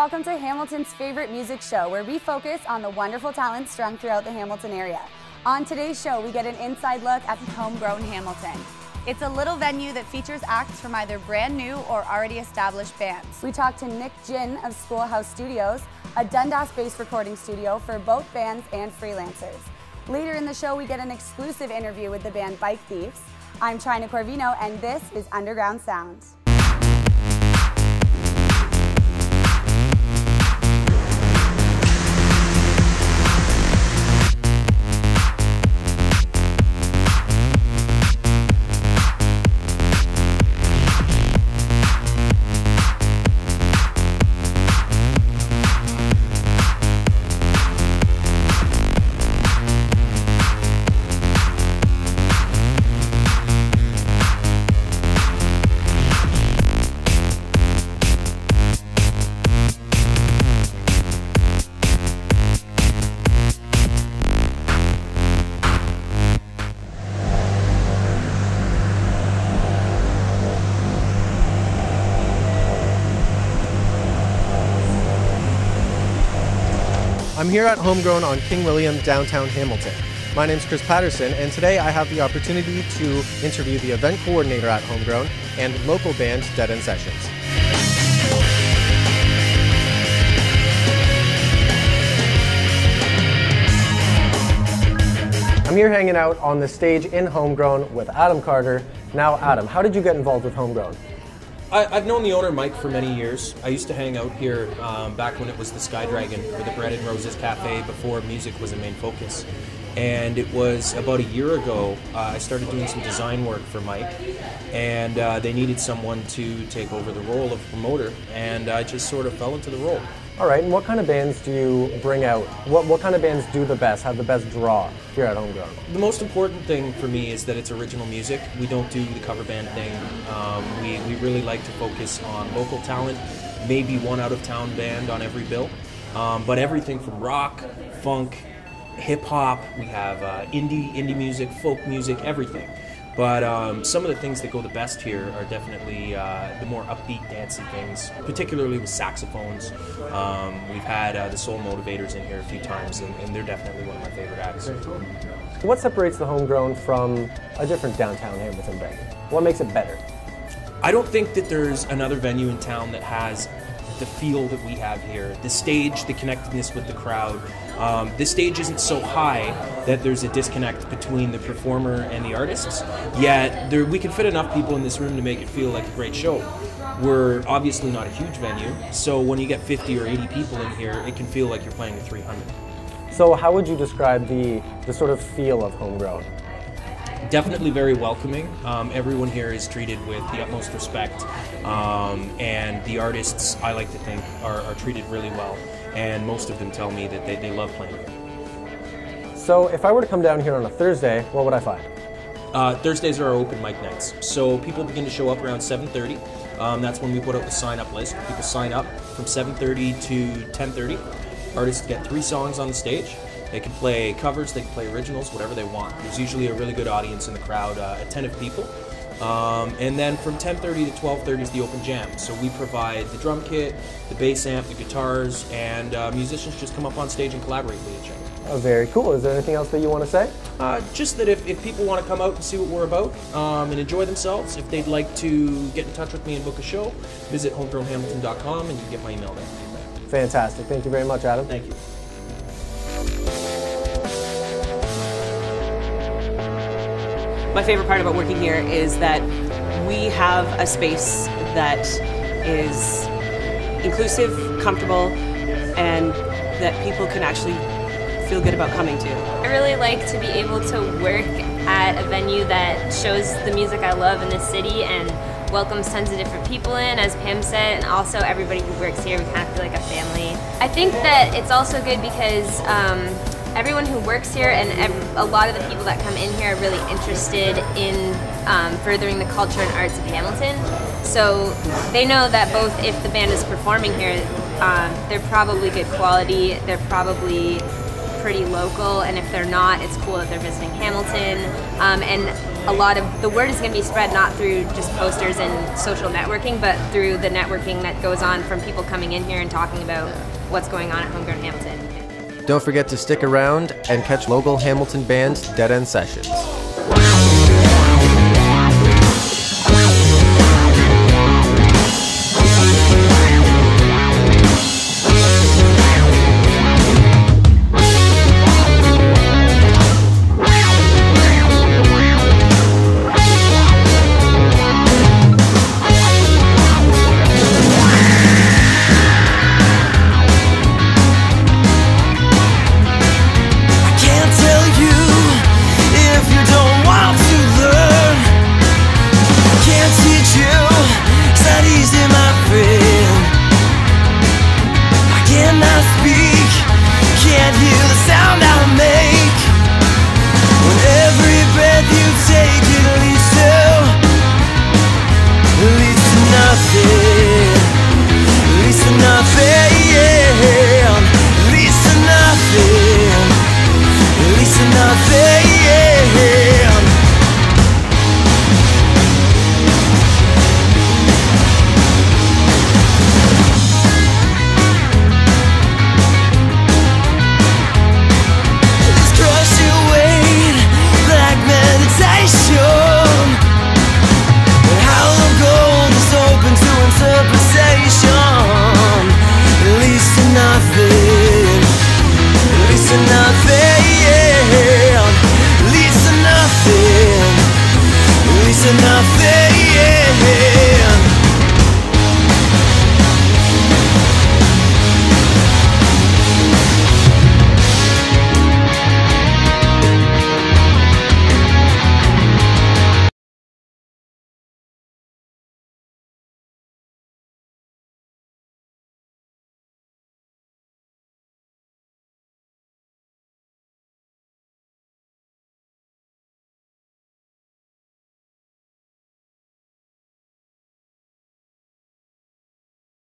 welcome to Hamilton's favorite music show, where we focus on the wonderful talent strung throughout the Hamilton area. On today's show, we get an inside look at Homegrown Hamilton. It's a little venue that features acts from either brand new or already established bands. We talked to Nick Jin of Schoolhouse Studios, a Dundas-based recording studio for both bands and freelancers. Later in the show, we get an exclusive interview with the band Bike Thieves. I'm Trina Corvino, and this is Underground Sound. I'm here at Homegrown on King William, downtown Hamilton. My name's Chris Patterson, and today I have the opportunity to interview the event coordinator at Homegrown and local band Dead End Sessions. I'm here hanging out on the stage in Homegrown with Adam Carter. Now Adam, how did you get involved with Homegrown? I've known the owner, Mike, for many years. I used to hang out here back when it was the Sky Dragon, or the Bread and Roses Cafe, before music was a main focus. And it was about a year ago, I started doing some design work for Mike, and they needed someone to take over the role of promoter, and I just sort of fell into the role. All right, and what kind of bands do you bring out? What kind of bands do the best, have the best draw here at Homegrown? The most important thing for me is that it's original music. We don't do the cover band thing. We really like to focus on local talent, maybe one out-of-town band on every bill, but everything from rock, funk, hip-hop, we have indie music, folk music, everything. But some of the things that go the best here are definitely the more upbeat, dancey things, particularly with saxophones. We've had the Soul Motivators in here a few times, and they're definitely one of my favorite acts. What separates the Homegrown from a different downtown Hamilton venue? What makes it better? I don't think that there's another venue in town that has the feel that we have here. The stage, the connectedness with the crowd. The stage isn't so high that there's a disconnect between the performer and the artists, yet we can fit enough people in this room to make it feel like a great show. We're obviously not a huge venue, so when you get 50 or 80 people in here, it can feel like you're playing to 300. So how would you describe the sort of feel of Homegrown? Definitely very welcoming. Everyone here is treated with the utmost respect, and the artists, I like to think, are treated really well, and most of them tell me that they love playing here. So if I were to come down here on a Thursday, what would I find? Thursdays are our open mic nights, so people begin to show up around 7:30. That's when we put out the sign-up list. People sign up from 7:30 to 10:30. Artists get 3 songs on the stage. They can play covers, they can play originals, whatever they want. There's usually a really good audience in the crowd, attentive people. And then from 10:30 to 12:30 is the open jam. So we provide the drum kit, the bass amp, the guitars, and musicians just come up on stage and collaborate with each other. Oh, very cool. Is there anything else that you want to say? Just that if people want to come out and see what we're about and enjoy themselves, if they'd like to get in touch with me and book a show, visit homegrownhamilton.com and you can get my email there. Fantastic. Thank you very much, Adam. Thank you. My favorite part about working here is that we have a space that is inclusive, comfortable, and that people can actually feel good about coming to. I really like to be able to work at a venue that shows the music I love in this city and welcomes tons of different people in, as Pam said, and also everybody who works here, we kind of feel like a family. I think that it's also good because everyone who works here and a lot of the people that come in here are really interested in furthering the culture and arts of Hamilton. So they know that both if the band is performing here, they're probably good quality, they're probably pretty local, and if they're not, it's cool that they're visiting Hamilton. And a lot of the word is going to be spread not through just posters and social networking, but through the networking that goes on from people coming in here and talking about what's going on at Homegrown Hamilton. Don't forget to stick around and catch local Hamilton band Dead End Sessions.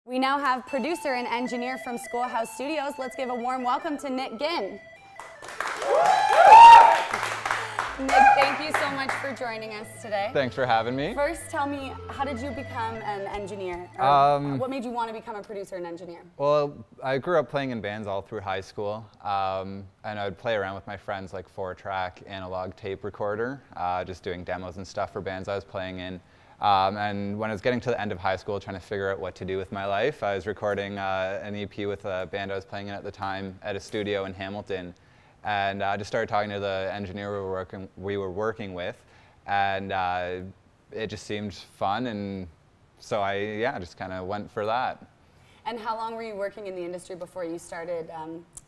We now have producer and engineer from Schoolhouse Studios. Let's give a warm welcome to Nick Ginn. Nick, thank you so much for joining us today. Thanks for having me. First, tell me, how did you become an engineer? What made you want to become a producer and engineer? Well, I grew up playing in bands all through high school, and I would play around with my friends like 4-track analog tape recorder, just doing demos and stuff for bands I was playing in. And when I was getting to the end of high school, trying to figure out what to do with my life, I was recording an EP with a band I was playing in at the time at a studio in Hamilton. And I just started talking to the engineer we were working with, and it just seemed fun, and so I just kind of went for that. And how long were you working in the industry before you started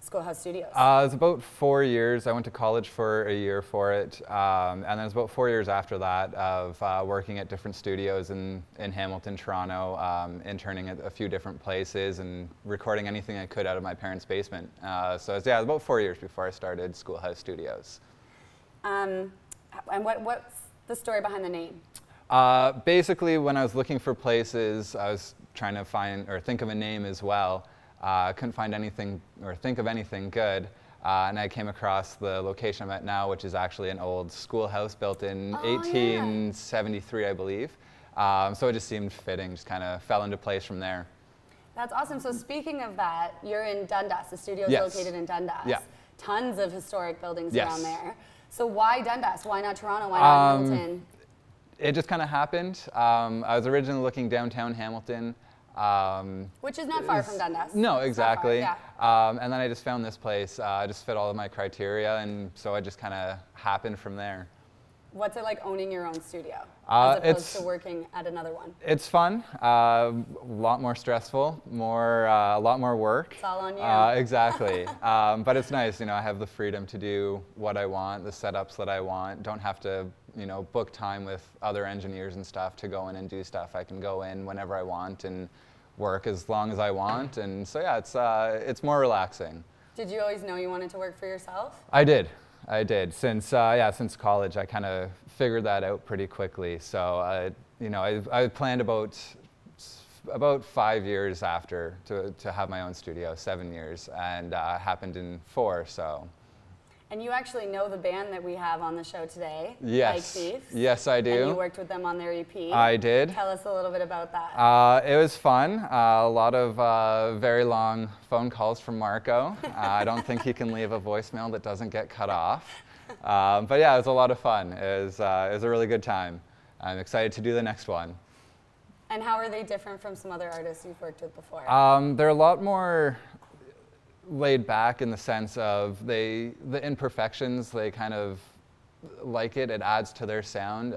Schoolhouse Studios? It was about 4 years. I went to college for a year for it, and then it was about 4 years after that of working at different studios in Hamilton, Toronto, interning at a few different places and recording anything I could out of my parents' basement. So it was about 4 years before I started Schoolhouse Studios. And what's the story behind the name? Basically, when I was looking for places, I was trying to find or think of a name as well. I couldn't find anything or think of anything good, and I came across the location I'm at now, which is actually an old schoolhouse built in 1873, I believe. So it just seemed fitting, just kind of fell into place from there. That's awesome. So speaking of that, you're in Dundas. The studio is located in Dundas. Yeah. Tons of historic buildings around there. So why Dundas? Why not Toronto? Why not Hamilton? It just kind of happened. I was originally looking downtown Hamilton. Which is not far from Dundas. No, exactly. Far, and then I just found this place. I just fit all of my criteria, and so it just kind of happened from there. What's it like owning your own studio as opposed to working at another one? It's fun. A lot more stressful. A lot more work. It's all on you. Exactly. But it's nice. I have the freedom to do what I want, the setups that I want. Don't have to, book time with other engineers and stuff to go in and do stuff. I can go in whenever I want and work as long as I want. And so it's more relaxing. Did you always know you wanted to work for yourself? I did. Since college, I kind of figured that out pretty quickly. So I planned about about 5 years after to have my own studio, 7 years, and happened in 4, so. And you actually know the band that we have on the show today, Yes. Bike Thieves. Yes, I do. And you worked with them on their EP. I did. Tell us a little bit about that. It was fun. A lot of very long phone calls from Marco. I don't think he can leave a voicemail that doesn't get cut off. But yeah, it was a lot of fun. It was a really good time. I'm excited to do the next one. And how are they different from some other artists you've worked with before? They're a lot more laid back in the sense of the imperfections, they kind of like it. It adds to their sound.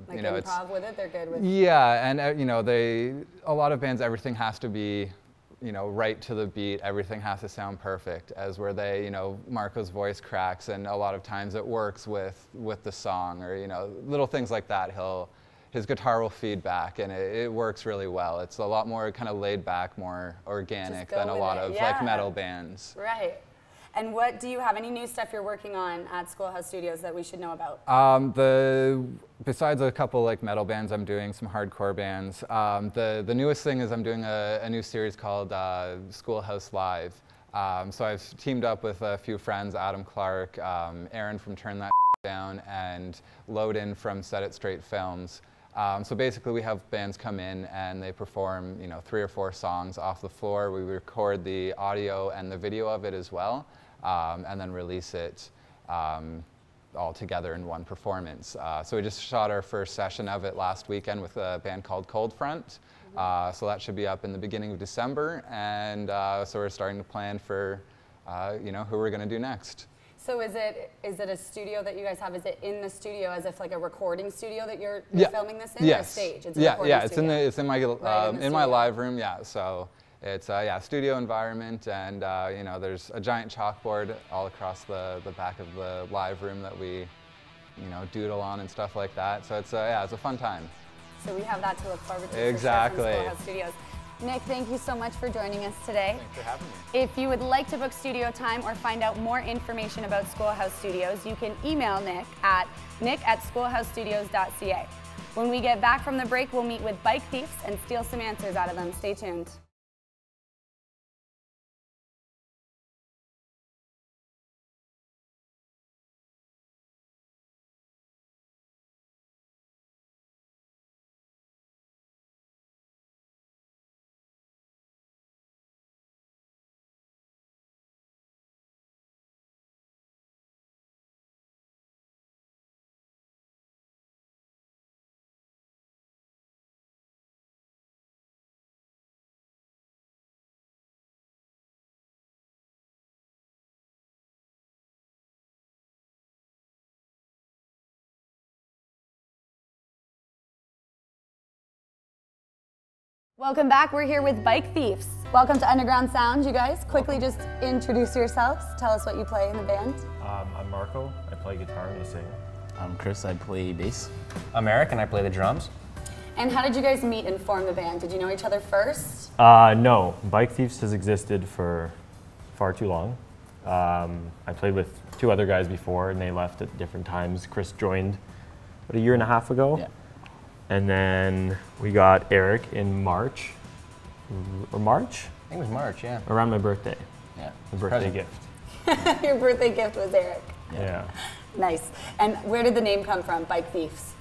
Like you know, improv with it, they're good with. Yeah, and you know, a lot of bands, everything has to be, you know, right to the beat. Everything has to sound perfect. As where they, you know, Marco's voice cracks, and a lot of times it works with the song, or you know, little things like that. His guitar will feed back, and it works really well. It's a lot more kind of laid back, more organic than a lot of like metal bands. Right. And what do you have any new stuff you're working on at Schoolhouse Studios that we should know about? Besides a couple like metal bands, I'm doing some hardcore bands. The newest thing is I'm doing a new series called Schoolhouse Live. So I've teamed up with a few friends, Adam Clark, Aaron from Turn That Down, and Loden from Set It Straight Films. So basically we have bands come in and they perform, you know, 3 or 4 songs off the floor. We record the audio and the video of it as well, and then release it all together in one performance. So we just shot our first session of it last weekend with a band called Cold Front. So that should be up in the beginning of December, and so we're starting to plan for, you know, who we're going to do next. So is it a studio that you guys have? Is it in the studio as if like a recording studio that you're filming this in, or a stage? It's a recording studio. It's in my live room. Yeah, so it's studio environment, and you know, there's a giant chalkboard all across the back of the live room that we, you know, doodle on and stuff like that. So it's it's a fun time. So we have that to look forward to. Exactly. For sure, from Schoolhouse Studios. Nick, thank you so much for joining us today. Thanks for having me. If you would like to book studio time or find out more information about Schoolhouse Studios, you can email Nick at nick@schoolhousestudios.ca. When we get back from the break, we'll meet with Bike Thieves and steal some answers out of them. Stay tuned. Welcome back. We're here with Bike Thieves. Welcome to Underground Sound, you guys. Quickly just introduce yourselves. Tell us what you play in the band. I'm Marco. I play guitar and I sing. I'm Chris. I play bass. I'm Eric and I play the drums. And how did you guys meet and form the band? Did you know each other first? No. Bike Thieves has existed for far too long. I played with 2 other guys before and they left at different times. Chris joined about 1.5 years ago. Yeah. And then we got Eric in March. Or March? I think it was March, yeah. Around my birthday. Yeah. The birthday gift. Your birthday gift was Eric. Yeah. Nice. And where did the name come from, Bike Thieves?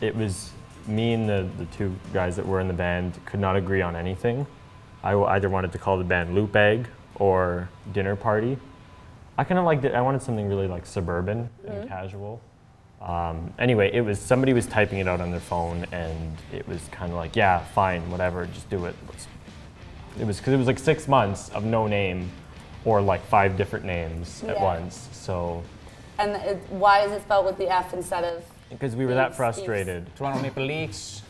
It was me and the 2 guys that were in the band could not agree on anything. I either wanted to call the band Loop Egg or Dinner Party. I kind of liked it. I wanted something really like suburban and casual. Anyway, it was somebody was typing it out on their phone, and it was kind of like, yeah, fine, whatever, just do it. It was because it was like 6 months of no name, or like 5 different names at once. So. And why is it spelled with the F instead of? Because we were that frustrated. Toronto Maple Leafs.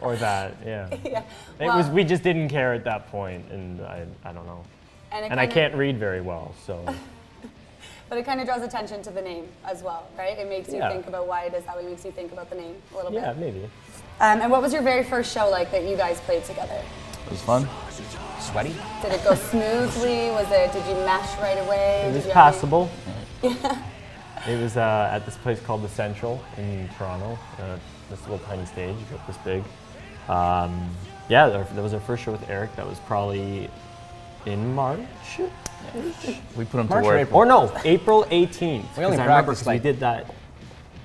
Or that, yeah. Yeah. It was. We just didn't care at that point, and I don't know. And I can't read very well, so. But it kind of draws attention to the name as well, right? It makes you think about why it is that way. It makes you think about the name a little bit. Yeah, maybe. And what was your very first show like that you guys played together? It was fun. Sweaty? Did it go smoothly? Did you mesh right away? It was passable. Yeah. It was at this place called The Central in Toronto. This little tiny stage, about this big. yeah, that was our first show with Eric. That was probably in March. We put him March to or work. April? Or no, April 18th. We only 'cause I remember practiced, 'cause we like- did that.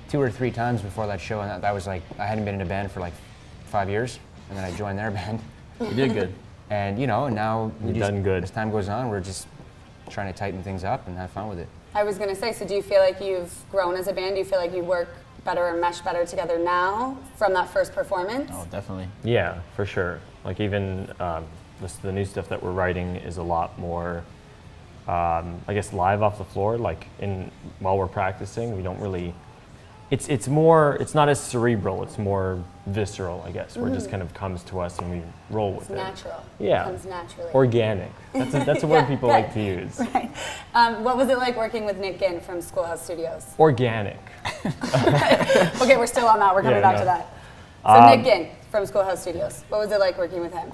2 or 3 times before that show, and that was like, I hadn't been in a band for like 5 years, and then I joined their band. We did good. And you know, now You've done good. As time goes on, we're just trying to tighten things up and have fun with it. I was going to say, so do you feel like you've grown as a band? Do you feel like you work better and mesh better together now from that first performance? Oh, definitely. Yeah, for sure. Like even the new stuff that we're writing is a lot more, I guess, live off the floor. Like while we're practicing, we don't really. It's not as cerebral. It's more visceral, I guess. Where it just kind of comes to us and we roll with It's it. natural. Yeah. It comes naturally. Organic. That's a word Yeah, people good. like to use. Right. What was it like working with Nick Ginn from Schoolhouse Studios? Organic. Okay, we're still on that. We're coming Yeah, back no. to that. So Nick Ginn from Schoolhouse Studios. What was it like working with him?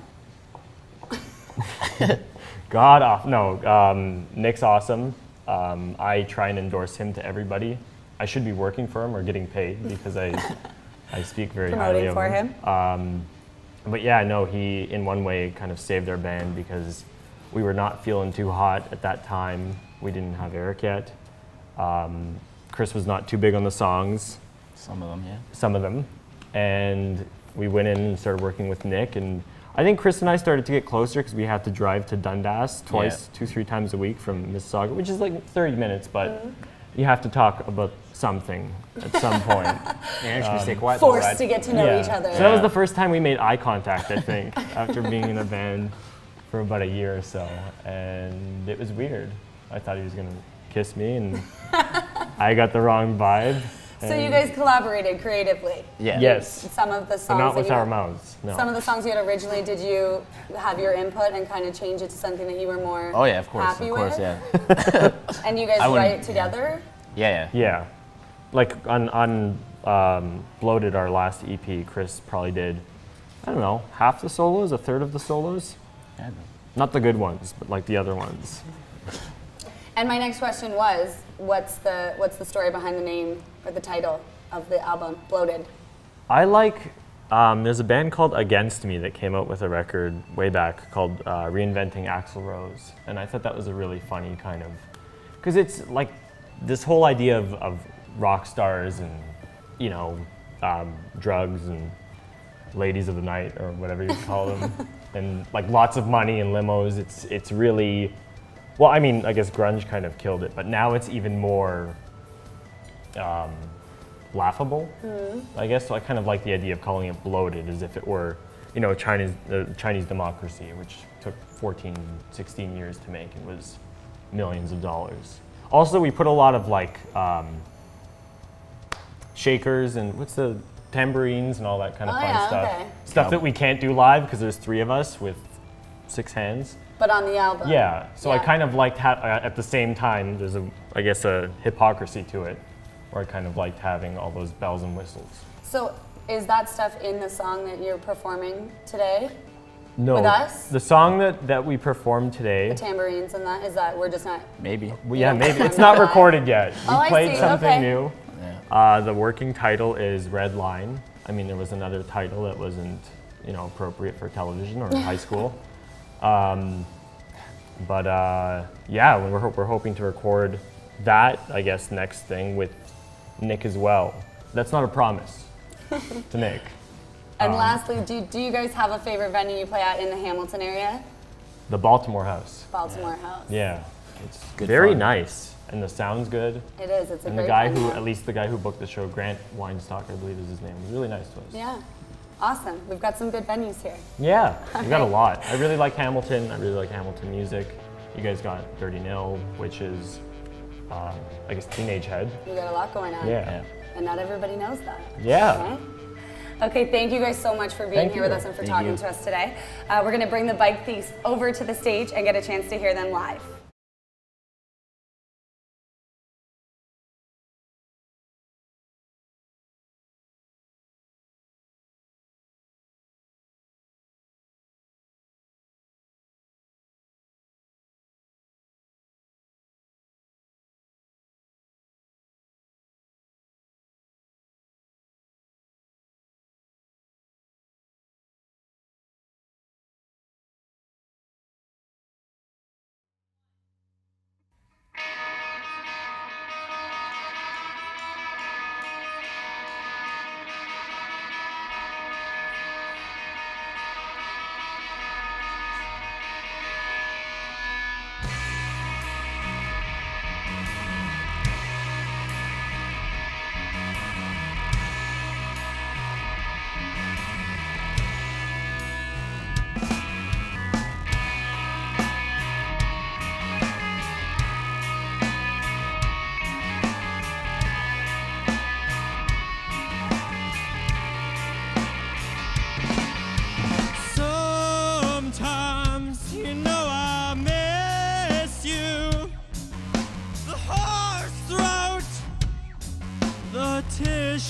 God off. No, Nick's awesome. I try and endorse him to everybody. I should be working for him or getting paid because I speak very highly Promoting of for him. him. But yeah, no, he in one way kind of saved our band because we were not feeling too hot at that time. We didn't have Eric yet. Chris was not too big on the songs. Some of them, yeah. Some of them. And we went in and started working with Nick. And I think Chris and I started to get closer because we had to drive to Dundas twice, 2-3 times a week from Mississauga, which is like 30 minutes, but you have to talk about something at some point. Yeah, just stay quiet. the whole Forced ride. to get to know each other. So that was the first time we made eye contact, I think, after being in a band for about a year or so. And it was weird. I thought he was going to kiss me, and I got the wrong vibe. So you guys collaborated creatively. Yeah. Yes. Some of the songs. But not that with you our had- mouths, no. Some of the songs you had originally, did you have your input and kind of change it to something that you were more Oh yeah, of course, happy of course, with? yeah. And you guys I wouldn't- write together? Yeah, yeah. Yeah. Like on Bloated, our last EP, Chris probably did, I don't know, half the solos, a third of the solos. Yeah. Not the good ones, but like the other ones. And my next question was, what's the story behind the name or the title of the album, Bloated? I like, there's a band called Against Me that came out with a record way back called Reinventing Axl Rose. And I thought that was a really funny kind of, because it's like this whole idea of rock stars and, you know, drugs and ladies of the night or whatever you call them. And like lots of money and limos. It's really, well, I mean, I guess grunge kind of killed it, but now it's even more laughable, I guess. So I kind of like the idea of calling it Bloated as if it were, you know, Chinese democracy, which took 14, 16 years to make and was millions of dollars. Also, we put a lot of like shakers and what's the tambourines and all that kind of Oh, fun yeah, stuff. okay. Stuff that we can't do live because there's 3 of us with 6 hands. But on the album? Yeah, so I Yeah. kind of liked at the same time, there's I guess a hypocrisy to it, where I kind of liked having all those bells and whistles. So is that stuff in the song that you're performing today? No, With us? the song that we performed today, The tambourines and that, is that, we're just not, Maybe. well, yeah, don't maybe, perform it's not it live? recorded yet. We Oh, I played see, something okay. new. Yeah. The working title is Red Line. I mean, there was another title that wasn't, you know, appropriate for television or high school. But yeah, we're hoping to record that, I guess, next thing with Nick as well. That's not a promise to Nick. and lastly, do you guys have a favorite venue you play at in the Hamilton area? The Baltimore House. Baltimore House. Yeah, it's Good very fun. nice, and the sound's good. It is, it's a And the great guy venue. at least the guy who booked the show, Grant Weinstock, I believe is his name, was really nice to us. Yeah, awesome. We've got some good venues here. Yeah, we got a lot. I really like Hamilton. I really like Hamilton music. You guys got Dirty Nil, which is, I guess, Teenage Head. We got a lot going on. Yeah. And not everybody knows that. Yeah. Right? Okay, thank you guys so much for being Thank here you. with us and for Thank talking you. to us today. We're going to bring the Bike Thieves over to the stage and get a chance to hear them live.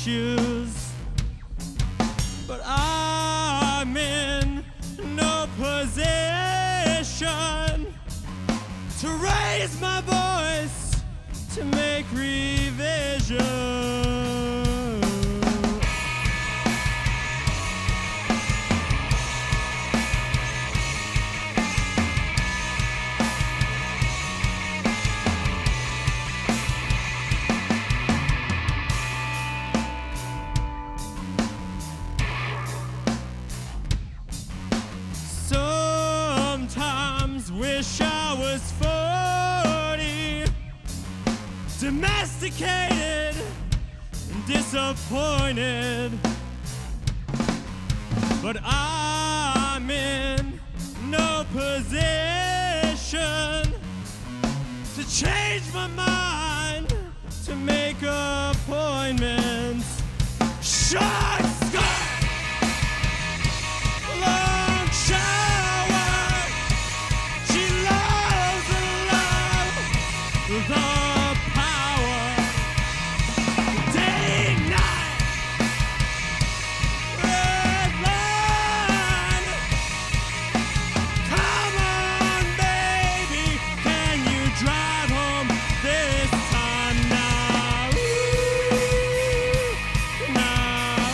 shoes, but I'm in no position to raise my voice to make revision. Sometimes wish I was 40, domesticated and disappointed, but I'm in no position to change my mind, to make appointments. Short skirt, long shower, she loves the power. Day, night, red line. Come on, baby, can you drive home this time now? Now,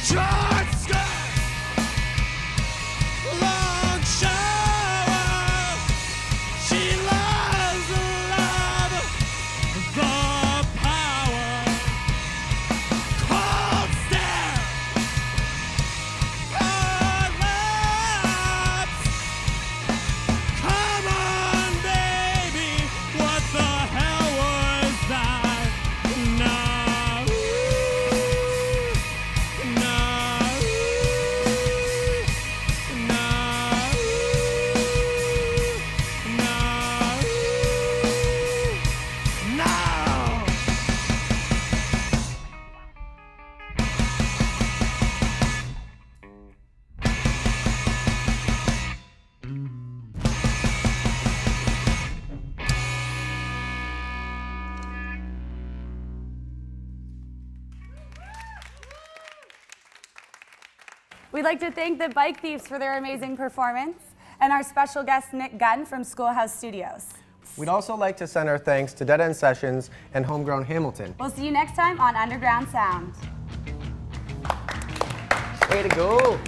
short skirt, long shower, she loves the power. Cold stare, hard lips. Come on, baby, what the hell was that? Now, We'd like to thank the Bike Thieves for their amazing performance and our special guest Nick Gunn from Schoolhouse Studios. We'd also like to send our thanks to Dead End Sessions and Homegrown Hamilton. We'll see you next time on Underground Sound. Way to go!